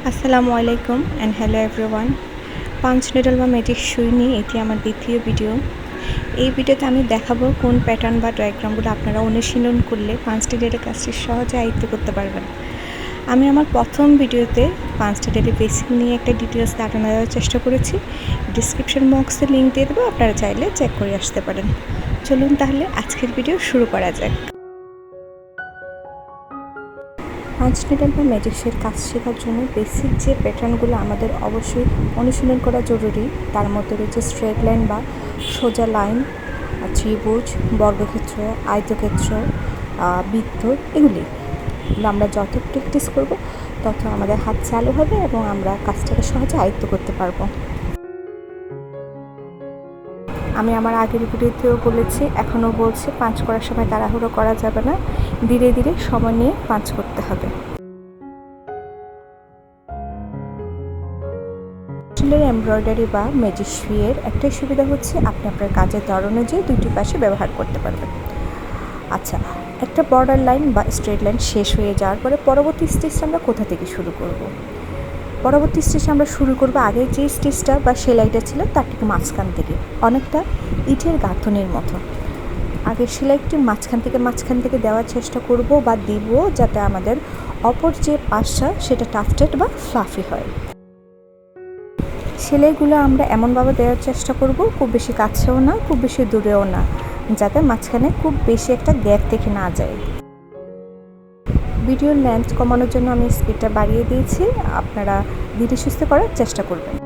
আসসালামু আলাইকুম and hello everyone. Punch needle বা ম্যাজিক সুই নিয়ে এটি আমার দ্বিতীয় ভিডিও। এই ভিডিওতে আমি দেখাবো কোন প্যাটার্ন বা ডায়াগ্রামগুলো আপনারা অনুশীলন করলে পাঞ্চ নিডলের কাজটি সহজে আয়ত্ত করতে পারবেন। আমি আমার প্রথম ভিডিওতে পাঞ্চ নিডলের বেসিক নিয়ে একটা ডিটেলস ধারণা দেওয়ার চেষ্টা করেছি। ডিসক্রিপশন বক্সে লিঙ্ক দিয়ে দেবো, আপনারা চাইলে চেক করে আসতে পারেন। চলুন তাহলে আজকের ভিডিও শুরু করা যাক। পাঞ্চ নিডল বা ম্যাজিক সুইয়ের কাজ শেখার জন্য বেসিক যে প্যাটার্নগুলো আমাদের অবশ্যই অনুশীলন করা জরুরি, তার মধ্যে রয়েছে স্ট্রেট লাইন বা সোজা লাইন, ত্রিভুজ, বর্গক্ষেত্র, আয়তক্ষেত্র, বৃত্ত, এগুলো আমরা যত প্র্যাকটিস করব তত আমাদের হাত চালু হবে এবং আমরা কাজটাকে সহজে আয়ত্ত করতে পারবো। আমি আমার আগের ভিডিওতেও বলেছি, এখনও বলছি, পাঞ্চ করার সময় তাড়াহুড়ো করা যাবে না, ধীরে ধীরে সময় নিয়ে পাঞ্চ করতে হবে। এমব্রয়ডারি বা ম্যাজিক সুইয়ের একটাই সুবিধা হচ্ছে আপনি আপনার কাজের ধরন অনুযায়ী দুটি পাশে ব্যবহার করতে পারবেন। আচ্ছা, একটা বর্ডার লাইন বা স্ট্রেট লাইন শেষ হয়ে যাওয়ার পরে পরবর্তী স্টেজটা আমরা কোথা থেকে শুরু করব? পরবর্তী স্টেজ আমরা শুরু করব আগের যে স্টেজটা বা সেলাইটা ছিল তার ঠিক মাঝখান থেকে, অনেকটা ইটের গাঁথনির মতো। আগের সেলাইটি মাঝখান থেকে দেওয়ার চেষ্টা করব বা দিব, যাতে আমাদের অপর যে পাশটা সেটা টাফটেড বা ফ্লাফি হয়। সেলাইগুলো আমরা এমনভাবে দেওয়ার চেষ্টা করব, খুব বেশি কাছেও না, খুব বেশি দূরেও না, যাতে মাঝখানে খুব বেশি একটা গ্যাপ থেকে না যায়। ভিডিওর লেন্থ কমানোর জন্য আমি স্পিডটা বাড়িয়ে দিয়েছি, আপনারা ধীরে সুস্থে করার চেষ্টা করবেন।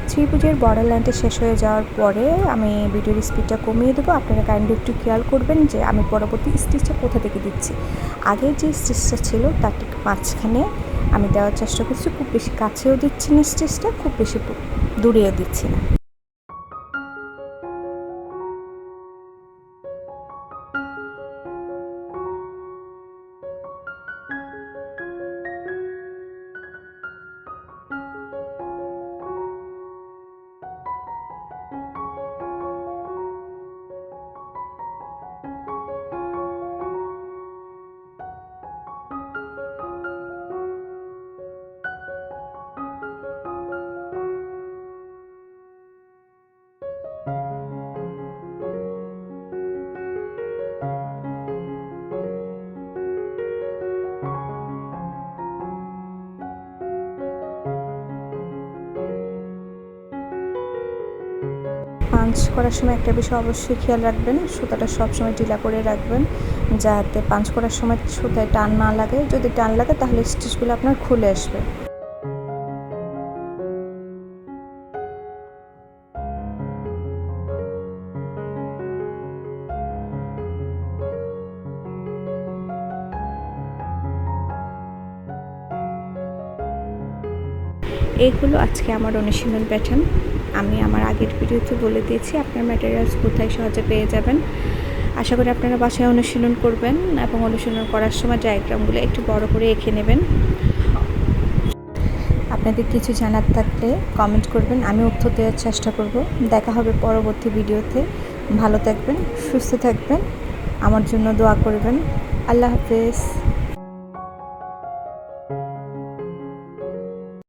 ত্রিভুজের বর্ডার লাইনটা শেষ হয়ে যাওয়ার পরে আমি ভিডিওর স্পিডটা কমিয়ে দেবো। আপনারা কাইন্ডলি একটু খেয়াল করবেন যে আমি পরবর্তী স্টিচটা কোথা থেকে দিচ্ছি। আগের যে স্টিচটা ছিল তার ঠিক মাঝখানে আমি দেওয়ার চেষ্টা করছি, খুব বেশি কাছেও দিচ্ছি না স্টিচটা, খুব বেশি দূরেও দিচ্ছি না। পাঞ্চ করার সময় একটা বিষয় অবশ্যই খেয়াল রাখবেন, সুতাটা সবসময় ঢিলা করে রাখবেন, যাতে পাঞ্চ করার সময় সুতায় টান না লাগে। যদি টান লাগে তাহলে স্টিচগুলো আপনার খুলে আসবে। এইগুলো আজকে আমার অনুশীলন প্যাটার্ন। আমি আমার আগের ভিডিওতে বলে দিয়েছি আপনার ম্যাটেরিয়ালস কোথায় সহজে পেয়ে যাবেন। আশা করি আপনারা বাসায় অনুশীলন করবেন এবং অনুশীলন করার সময় ডায়াগ্রামগুলো একটু বড় করে এঁকে নেবেন। আপনাদের কিছু জানার থাকলে কমেন্ট করবেন, আমি উত্তর দেওয়ার চেষ্টা করব। দেখা হবে পরবর্তী ভিডিওতে। ভালো থাকবেন, সুস্থ থাকবেন, আমার জন্য দোয়া করবেন। আল্লাহ হাফেজ।